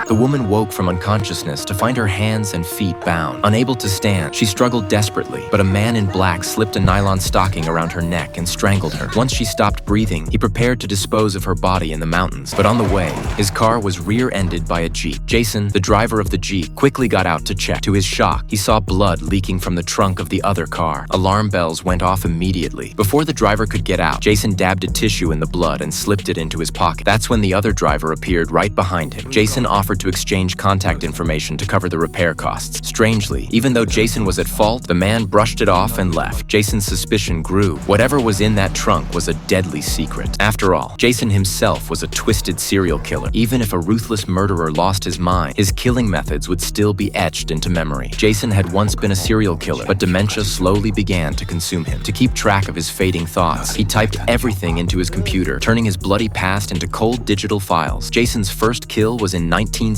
The woman woke from unconsciousness to find her hands and feet bound. Unable to stand, she struggled desperately, but a man in black slipped a nylon stocking around her neck and strangled her. Once she stopped breathing, he prepared to dispose of her body in the mountains. But on the way, his car was rear-ended by a Jeep. Jason, the driver of the Jeep, quickly got out to check. To his shock, he saw blood leaking from the trunk of the other car. Alarm bells went off immediately. Before the driver could get out, Jason dabbed a tissue in the blood and slipped it into his pocket. That's when the other driver appeared right behind him. Jason offered to exchange contact information to cover the repair costs. Strangely, even though Jason was at fault, the man brushed it off and left. Jason's suspicion grew. Whatever was in that trunk was a deadly secret. After all, Jason himself was a twisted serial killer. Even if a ruthless murderer lost his mind, his killing methods would still be etched into memory. Jason had once been a serial killer, but dementia slowly began to consume him. To keep track of his fading thoughts, he typed everything into his computer, turning his bloody past into cold digital files. Jason's first kill was in 1971.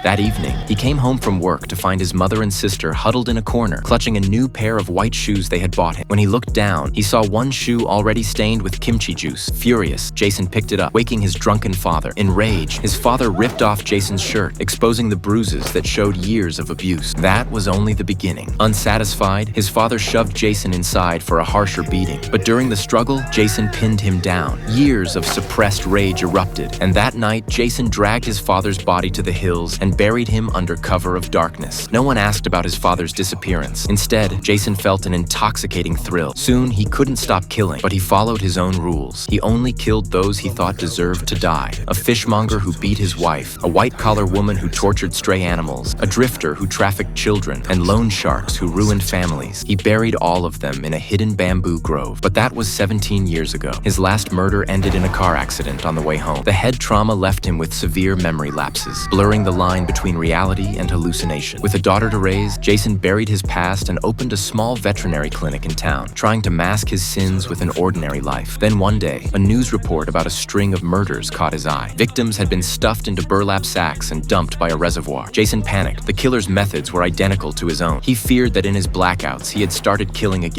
That evening, he came home from work to find his mother and sister huddled in a corner, clutching a new pair of white shoes they had bought him. When he looked down, he saw one shoe already stained with kimchi juice. Furious, Jason picked it up, waking his drunken father. In rage, his father ripped off Jason's shirt, exposing the bruises that showed years of abuse. That was only the beginning. Unsatisfied, his father shoved Jason inside for a harsher beating. But during the struggle, Jason pinned him down. Years of suppressed rage erupted, and that night, Jason dragged his father's body to the hills and buried him under cover of darkness. No one asked about his father's disappearance. Instead, Jason felt an intoxicating thrill. Soon, he couldn't stop killing, but he followed his own rules. He only killed those he thought deserved to die. A fishmonger who beat his wife, a white-collar woman who tortured stray animals, a drifter who trafficked children, and loan sharks who ruined families. He buried all of them in a hidden bamboo grove. But that was 17 years ago. His last murder ended in a car accident on the way home. The head trauma left him with severe memory lapses, blurring the line between reality and hallucination. With a daughter to raise, Jason buried his past and opened a small veterinary clinic in town, trying to mask his sins with an ordinary life. Then one day, a news report about a string of murders caught his eye. Victims had been stuffed into burlap sacks and dumped by a reservoir. Jason panicked. The killer's methods were identical to his own. He feared that in his blackouts, he had started killing again.